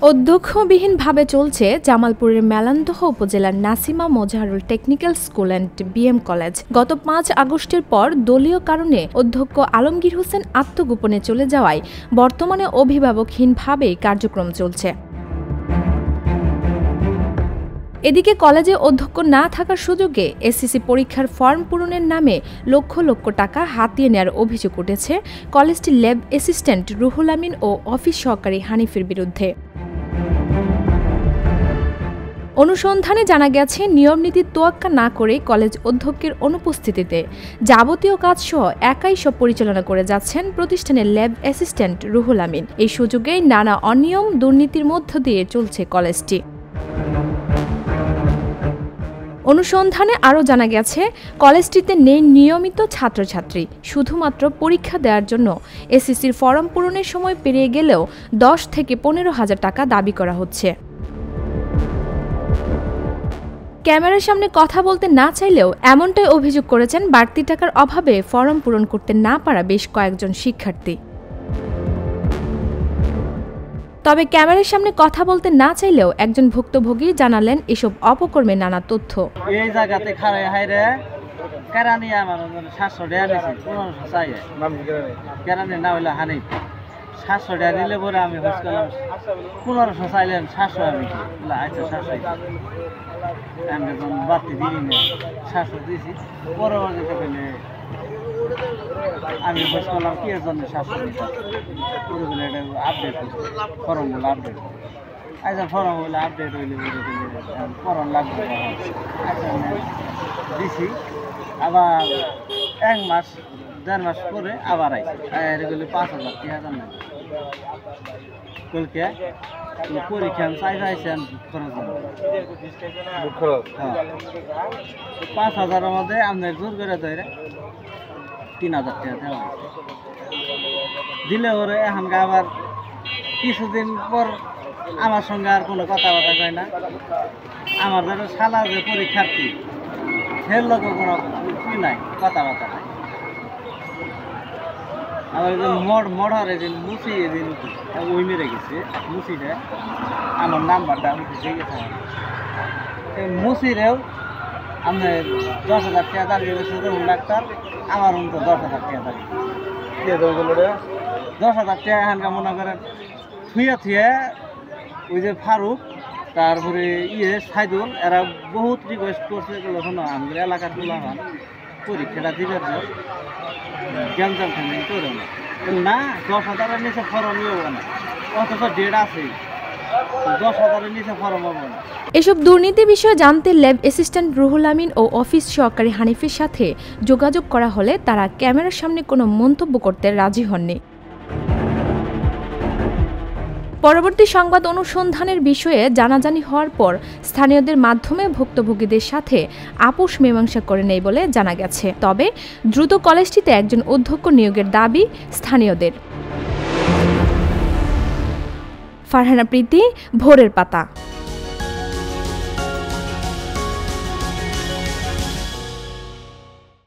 অধ্যক্ষবিহীনভাবে চলছে জামালপুরের মেলান্দহ উপজেলার Nasima Mozaharul technical school and BM college. গত ৫ আগস্টের পর দলীয় কারণে অধ্যক্ষ আলমগীর হোসেন আত্মগোপনে চলে যাওয়ায় বর্তমানে অভিভাবকহীনভাবেই কার্যক্রম চলছে। এদিকে কলেজে অধ্যক্ষ না থাকার সুযোগে এসএসসি পরীক্ষার ফর্ম পূরণের নামে লক্ষ লক্ষ টাকা হাতিয়ে নেওয়ার অভিযোগ উঠেছে কলেজটির ল্যাব অ্যাসিস্ট্যান্ট রুহুল আমিন ও অফিস সহকারী হানিফের বিরুদ্ধে। অনুসন্ধানে জানা গেছে, নিয়মনীতির তোয়াক্কা না করে কলেজ অধ্যক্ষের অনুপস্থিতিতে যাবতীয় কাজসহ একাই সব পরিচালনা করে যাচ্ছেন প্রতিষ্ঠানের ল্যাব অ্যাসিস্ট্যান্ট রুহুল আমিন। এই সুযোগেই নানা অনিয়ম দুর্নীতির মধ্য দিয়ে চলছে কলেজটি। অনুসন্ধানে আরও জানা গেছে, কলেজটিতে নেই নিয়মিত ছাত্রছাত্রী। শুধুমাত্র পরীক্ষা দেওয়ার জন্য এসএসসির ফরম পূরণের সময় পেরিয়ে গেলেও ১০ থেকে ১৫,০০০ টাকা দাবি করা হচ্ছে। ক্যামেরার সামনে কথা বলতে না চাইলেও এমনটাই অভিযোগ করেছেন বাড়তি টাকার অভাবে ফরম পূরণ করতে না পারা বেশ কয়েকজন শিক্ষার্থী। তবে ক্যামেরার সামনে কথা বলতে না চাইলেও একজন ভুক্তভোগী জানালেন এসব অপকর্মে নানা তথ্য। এই জায়গাতে খাড়াই হাইরে কেরানি আমার ৭০০ টাকা নিয়েছি, ১৫০০ চাই কেরানি না হইলে হানি ৭০০ টাকা নিলে পরে আমি হস করলাম ১৫০০ চাইলেন ৭০০ আমি আচ্ছা ৭০০ আমি যখন বাড়তি দিই না ৭০০ দিয়েছি। পরবর্তীতে পেলে আমি হস করলাম কি এর জন্য ৭০০ পুরোগুলো এটা আপডেট ফর্মগুলো আপডেট আচ্ছা ফর্মগুলো আপডেট হইলে ফর্ম লাগবে আচ্ছা দিছি। আবার ১ মাস ১.৫ মাস পরে আবার আইসি এগুলো ৫,০০০ কি হাজার না কলকে পরীক্ষা চাই আইসেন খরচ ৫,০০০-এর মধ্যে আপনার জোর করে ধরে ৩,০০০ টাকা দেওয়া দিলে ওরে এখনকে আবার কিছুদিন পর আমার সঙ্গে আর কোনো কথাবার্তা কয় না। আমার যারা শালা যে পরীক্ষার্থী সের লোক কোনো কি নাই কথাবার্তা নাই। আবার মডার এদিন মুসি এদিন ওই মেরে গেছে মুসিটা আমার নাম্বারটা উঠে গেছে। মুসিরেও আপনার ১০,০০০ টাকা দাঁড়িয়ে গেছে রুহুল ডাক্তার, আমার তো ১০,০০০ টাকা দাঁড়িয়ে ১০,০০০ টাকা এখানকার মনে করেন থুয়ে থুয়ে ওই যে ফারুক তারপরে সাইদুল এরা বহুত রিকোয়েস্ট করছে শোনো আমাদের এলাকার তোলা হন পরীক্ষাটা দিবে গ্যাঞ্জাম ফ্যামিলি করে না ১০,০০০-এর নিচে ফর্ম হবে না, অথচ ডেট আছে ১০,০০০-এর নিচে ফর্ম হবে না। এসব দুর্নীতি বিষয়ে জানতে ল্যাব অ্যাসিস্ট্যান্ট রুহুল আমিন ও অফিস সহকারী হানিফের সাথে যোগাযোগ করা হলে তারা ক্যামেরার সামনে কোনো মন্তব্য করতে রাজি হননি। পরবর্তী সংবাদ অনুসন্ধানের বিষয়ে জানাজানি হওয়ার পর স্থানীয়দের মাধ্যমে ভুক্তভোগীদের সাথে আপোষ মীমাংসা করে নেই বলে জানা গেছে। তবে দ্রুত কলেজটিতে একজন অধ্যক্ষ নিয়োগের দাবি স্থানীয়দের। ফারহানা প্রীতি, ভোরের পাতা।